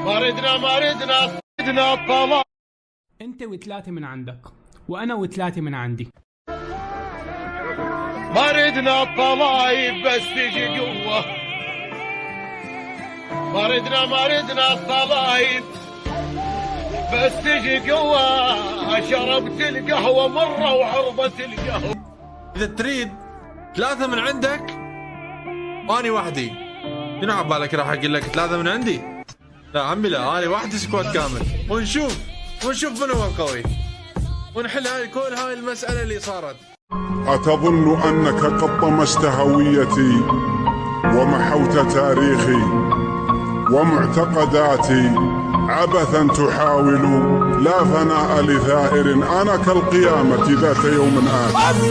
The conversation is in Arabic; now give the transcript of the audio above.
ما ردنا الطلاق. انت وثلاثة من عندك وانا وثلاثة من عندي. ما ردنا الطلايب بس تجي قوة. ما ردنا الطلايب بس تجي قوة. شربت القهوة مرة وعربت القهوة. إذا تريد 3 من عندك وأني وحدي، شنو عبالك راح أقول لك 3 من عندي؟ لا عمي لا، أنا وحدي سكواد كامل، ونشوف من هو القوي، ونحل كل هاي المسألة اللي صارت. أتظن أنك قد طمست هويتي ومحوت تاريخي ومعتقداتي عبثا تحاول؟ لا فناء لثائر، أنا كالقيامة ذات يوم آتي.